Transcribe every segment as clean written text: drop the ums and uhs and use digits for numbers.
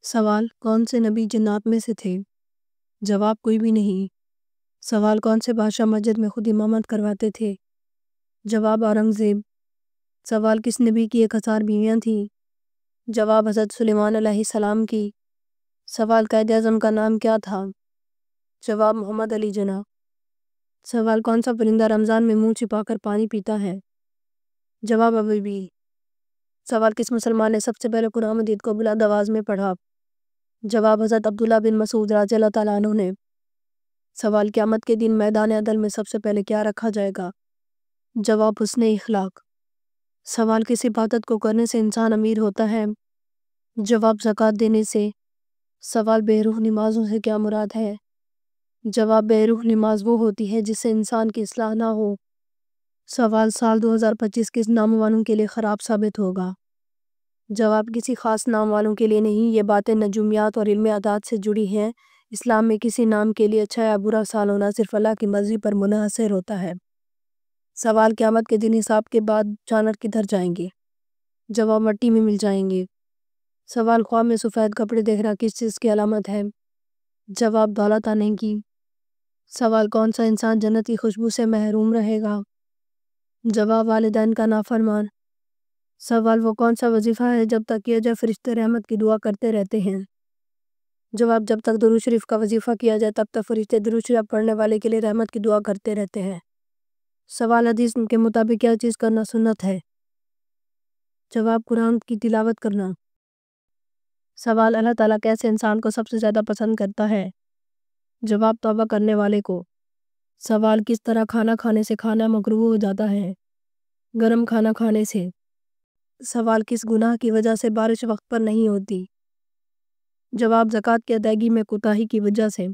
سوال: کون سے نبی جنات میں سے تھے؟ جواب: کوئی بھی نہیں۔ سوال: کون سے بادشاہ مسجد میں خود امامت کرواتے تھے؟ جواب: اورنگزیب۔ سوال: کس نبی کی 1000 بیویاں تھیں؟ جواب: حضرت سلیمان علیہ السلام کی۔ سوال: قائد اعظم کا نام کیا تھا؟ جواب: محمد علی جناح۔ سوال: کون سا پرندہ رمضان میں منہ چھپا کر پانی پیتا ہے؟ جواب: ابوبی۔ سوال: کس مسلمان نے سب سے پہلے قرآن مجید کو بلند آواز میں پڑھا؟ جواب: حضرت عبداللہ بن مسعود رضی اللہ تعالیٰ عنہ نے۔ سوال: قیامت کے دن میدان عدل میں سب سے پہلے کیا رکھا جائے گا؟ جواب: حسن اخلاق۔ سوال: کس عبادت کو کرنے سے انسان امیر ہوتا ہے؟ جواب: زکوٰۃ دینے سے۔ سوال: بے روح نمازوں سے کیا مراد ہے؟ جواب: بے روح نماز وہ ہوتی ہے جس سے انسان کی اصلاح نہ ہو۔ سوال: سال 2025 کس نام والوں کے لیے خراب ثابت ہوگا؟ جواب: کسی خاص نام والوں کے لیے نہیں، یہ باتیں نجومیات اور علم اعداد سے جڑی ہیں۔ اسلام میں کسی نام کے لیے اچھا یا برا سال ہونا صرف اللہ کی مرضی پر منحصر ہوتا ہے۔ سوال: قیامت کے دن حساب کے بعد جانور کدھر جائیں گے؟ جواب: مٹی میں مل جائیں گے۔ سوال: خواب میں سفید کپڑے دیکھنا کس چیز کی علامت ہے؟ جواب: دولت آنے کی۔ سوال: کون سا انسان جنت کی خوشبو سے محروم رہے گا؟ جواب: والدین کا نافرمان۔ سوال: وہ کون سا وظیفہ ہے جب تک کیا جائے فرشتے رحمت کی دعا کرتے رہتے ہیں؟ جواب: جب تک درود شریف کا وظیفہ کیا جائے تب تک فرشتے درود شریف پڑھنے والے کے لیے رحمت کی دعا کرتے رہتے ہیں۔ سوال: حدیث کے مطابق کیا چیز کرنا سنت ہے؟ جواب: قرآن کی تلاوت کرنا۔ سوال: اللہ تعالیٰ کیسے انسان کو سب سے زیادہ پسند کرتا ہے؟ جواب: توبہ کرنے والے کو۔ سوال: کس طرح کھانا کھانے سے کھانا مکروہ ہو جاتا ہے؟ گرم کھانا کھانے سے۔ سوال: کس گناہ کی وجہ سے بارش وقت پر نہیں ہوتی؟ جواب: زکوٰۃ کی ادائیگی میں کوتاہی کی وجہ سے۔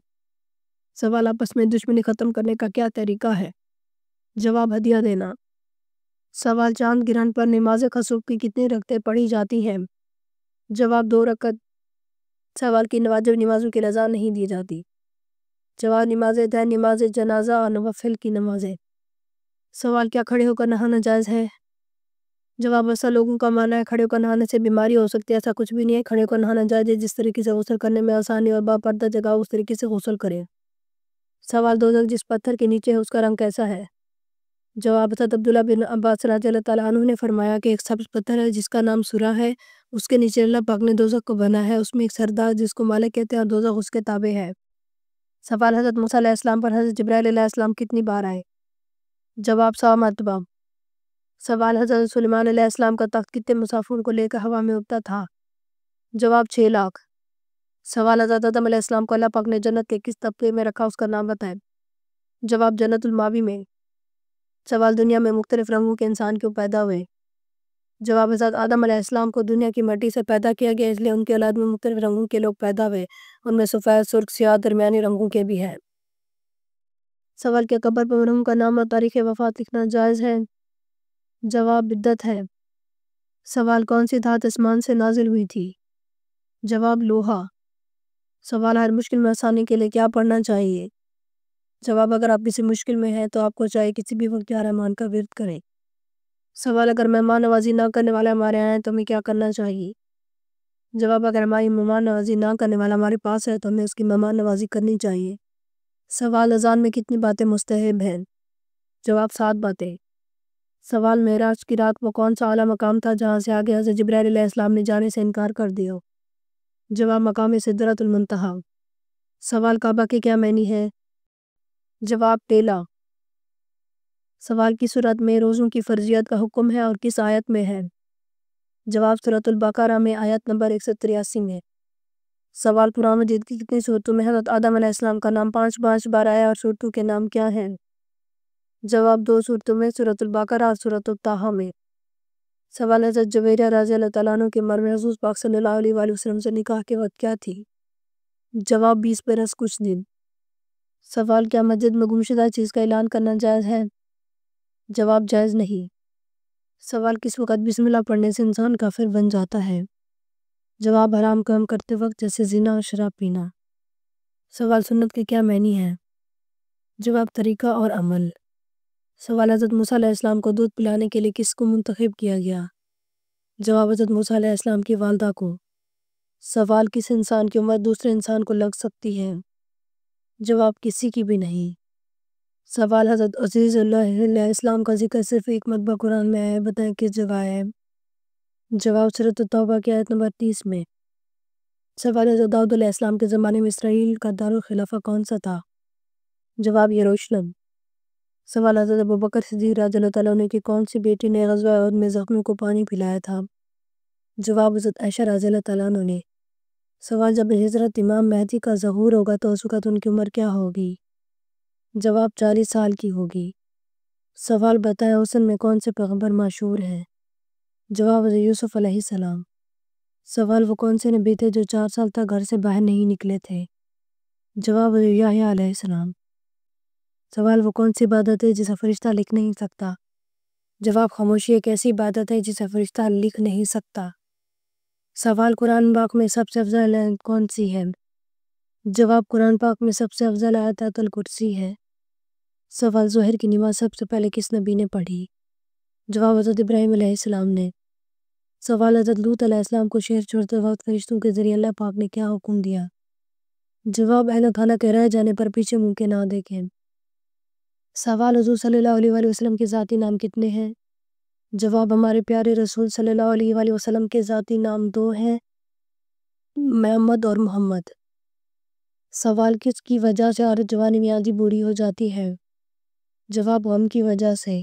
سوال: آپس میں دشمنی ختم کرنے کا کیا طریقہ ہے؟ جواب: ہدیہ دینا۔ سوال: چاند گرہن پر نماز کسوف کی کتنی رکعتیں پڑھی جاتی ہیں؟ جواب: 2 رکعت۔ سوال: کن واجب نمازوں کی رضا نہیں دی جاتی؟ جواب: نماز عیدین، نماز جنازہ اور نوافل کی نمازیں۔ سوال: کیا کھڑے ہو کر نہانا جائز ہے؟ جواب: ایسا لوگوں کا ماننا ہے کھڑے ہو کر نہانے سے بیماری ہو سکتی ہے، ایسا کچھ بھی نہیں ہے۔ کھڑے ہو کر نہانا جائز ہے، جس طریقے سے غسل کرنے میں آسانی اور باپردہ جگہ اس طریقے سے غسل کریں۔ سوال: دوزخ جس پتھر کے نیچے ہے اس کا رنگ کیسا ہے؟ جواب: حضرت عبداللہ بن عباس رضی اللہ تعالیٰ عنہ نے فرمایا کہ ایک سبز پتھر ہے جس کا نام سرا ہے، اس کے نیچے اللہ پاک نے دوزخ کو بنا ہے، اس میں ایک سردار جس کو مالک کہتے ہیں اور دوزخ اس کے تابع ہے۔ سوال: حضرت موسیٰ علیہ السلام پر حضرت جبرائیل علیہ السلام کتنی بار آئے؟ جواب: 100 مرتبہ۔ سوال: حضرت سلیمان علیہ السلام کا تخت کتنے مسافروں کو لے کر ہوا میں اڑتا تھا؟ جواب: 6 لاکھ۔ سوال: حضرت آدم علیہ السلام کو اللہ پاک نے جنت کے کس طبقے میں رکھا، اس کا نام بتائیں؟ جواب: جنت الماوی میں۔ سوال: دنیا میں مختلف رنگوں کے انسان کیوں پیدا ہوئے؟ جواب: حضرت آدم علیہ السلام کو دنیا کی مٹی سے پیدا کیا گیا، اس لیے ان کی اولاد میں مختلف رنگوں کے لوگ پیدا ہوئے، ان میں سفید، سرخ، سیاہ، درمیانی رنگوں کے بھی ہیں۔ سوال: کیا قبر پر مرحوم کا نام اور تاریخ وفات لکھنا جائز ہے؟ جواب: بدعت ہے۔ سوال: کون سی دھات آسمان سے نازل ہوئی تھی؟ جواب: لوہا۔ سوال: ہر مشکل میں آسانی کے لیے کیا پڑھنا چاہیے؟ جواب: اگر آپ کسی مشکل میں ہیں تو آپ کو چاہیے کسی بھی وقت یا رحمان کا ورد کریں۔ سوال: اگر مہمان نوازی نہ کرنے والے ہمارے آئے ہیں تو ہمیں کیا کرنا چاہیے؟ جواب: اگر ہماری مہمان نوازی نہ کرنے والا ہمارے پاس ہے تو ہمیں اس کی مہمان نوازی کرنی چاہیے۔ سوال: اذان میں کتنی باتیں مستحب ہیں؟ جواب: 7 باتیں۔ سوال: معراج کی رات وہ کون سا اعلیٰ مقام تھا جہاں سے آگے حضرت جبرائیل علیہ السلام نے جانے سے انکار کر دیا؟ جواب: مقام سدرۃ المنتہا۔ سوال: کعبہ کے کیا معنی ہے؟ جواب: ٹیلا۔ سوال: کس سورت میں روزوں کی فرضیت کا حکم ہے اور کس آیت میں ہے؟ جواب: سورۃ البقرہ میں آیت نمبر 183 میں۔ سوال: قرآن مجید کی کتنی سورتوں میں حضرت آدم علیہ السلام کا نام 5 بار آیا اور سورتوں کے نام کیا ہیں؟ جواب: 2 سورتوں میں، سورۃ البقرہ اور سورۃ الطٰہٰ میں۔ سوال: حضرت جویریہ رضی اللہ تعالیٰ عنہ کے مرحوم حضور پاک صلی اللہ علیہ وآلہ وسلم سے نکاح کے وقت کیا تھی؟ جواب: 20 برس کچھ دن۔ سوال: کیا مسجد میں گمشدہ چیز کا اعلان کرنا جائز ہے؟ جواب: جائز نہیں۔ سوال: کس وقت بسم اللہ پڑھنے سے انسان کافر بن جاتا ہے؟ جواب: حرام کام کرتے وقت جیسے زنا اور شراب پینا۔ سوال: سنت کے کیا معنی ہیں؟ جواب: طریقہ اور عمل۔ سوال: حضرت موسیٰ علیہ السلام کو دودھ پلانے کے لیے کس کو منتخب کیا گیا؟ جواب: حضرت موسیٰ علیہ السلام کی والدہ کو۔ سوال کس انسان کی عمر دوسرے انسان کو لگ سکتی ہے؟ جواب کسی کی بھی نہیں۔ سوال حضرت عزیز اللہ علیہ السلام کا ذکر صرف ایک مرتبہ قرآن میں ہے، بتائیں کس جگہ ہے؟ جواب سورۃ التوبہ کی آیت نمبر 30 میں۔ سوال حضرت داؤد علیہ السلام کے زمانے میں اسرائیل کا دارالخلافہ کون سا تھا؟ جواب یروشلم۔ سوال حضرت ابوبکر صدیق رضی اللہ تعالیٰ عنہ کی کون سی بیٹی نے غزوہ احد میں زخمیوں کو پانی پلایا تھا؟ جواب حضرت عائشہ رضی اللہ تعالیٰ عنہ نے۔ سوال جب حضرت امام مہدی کا ظہور ہوگا تو اس وقت ان کی عمر کیا ہوگی؟ جواب 40 سال کی ہوگی۔ سوال بتائیں حسن میں کون سے پیغمبر مشہور ہیں؟ جواب حضرت یوسف علیہ السلام۔ سوال وہ کون سے نبی تھے جو 4 سال تک گھر سے باہر نہیں نکلے تھے؟ جواب حضرت یحییٰ علیہ السلام۔ سوال وہ کون سی عبادت ہے جسے فرشتہ لکھ نہیں سکتا؟ جواب خاموشی ایک ایسی عبادت ہے جسے فرشتہ لکھ نہیں سکتا۔ سوال قرآن پاک میں سب سے افضل آیت کون سی ہے؟ جواب قرآن پاک میں سب سے افضل آیت آیت الکرسی ہے۔ سوال ظہر کی نماز سب سے پہلے کس نبی نے پڑھی؟ جواب حضرت ابراہیم علیہ السلام نے۔ سوال حضرت لوط علیہ السلام کو شہر چھوڑتے وقت فرشتوں کے ذریعے اللہ پاک نے کیا حکم دیا؟ جواب اہل خانہ کے رہ جانے پر پیچھے منہ کے نہ دیکھیں۔ سوال حضور صلی اللہ علیہ وآلہ وسلم کے ذاتی نام کتنے ہیں؟ جواب ہمارے پیارے رسول صلی اللہ علیہ وآلہ وسلم کے ذاتی نام 2 ہیں، محمد اور محمد۔ سوال کس کی وجہ سے عورت جوانی میں آدھی بوڑھی ہو جاتی ہے؟ جواب غم کی وجہ سے۔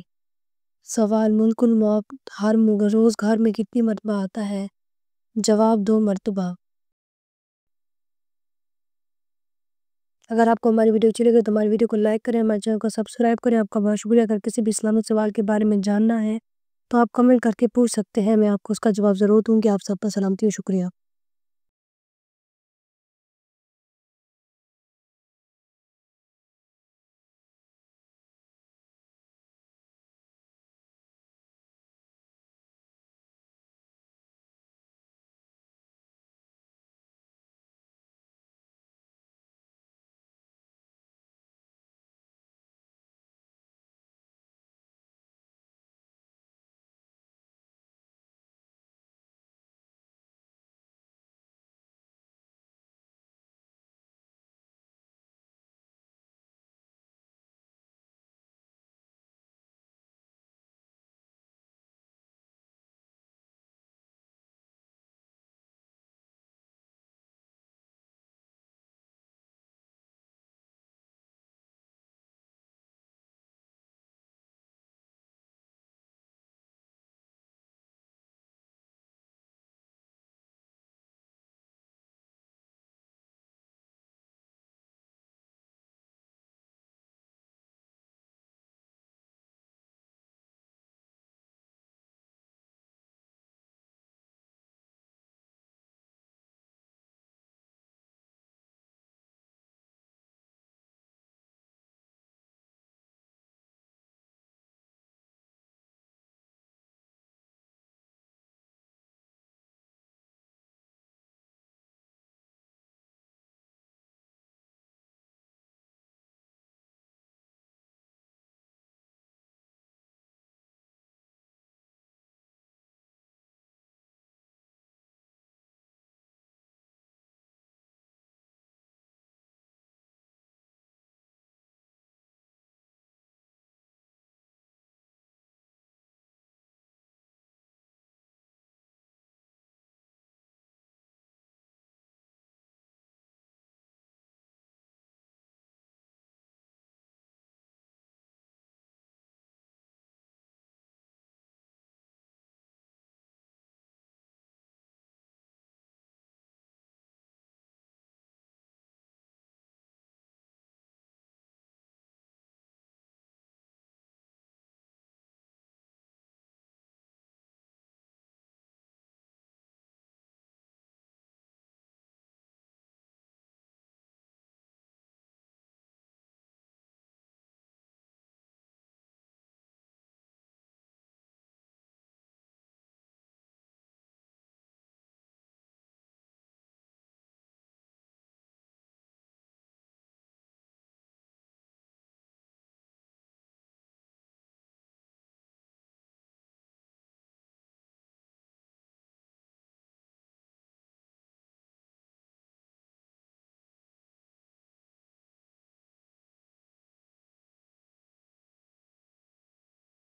سوال ملک الموت ہر روز گھر میں کتنی مرتبہ آتا ہے؟ جواب 2 مرتبہ۔ اگر آپ کو ہماری ویڈیو اچھی لگے تو ہماری ویڈیو کو لائک کریں، ہمارے چینل کو سبسکرائب کریں۔ آپ کا بہت شکریہ۔ اگر کسی بھی اسلامی سوال کے بارے میں جاننا ہے تو آپ کمنٹ کر کے پوچھ سکتے ہیں، میں آپ کو اس کا جواب ضرور دوں گی۔ آپ سب کا سلامتی و شکریہ۔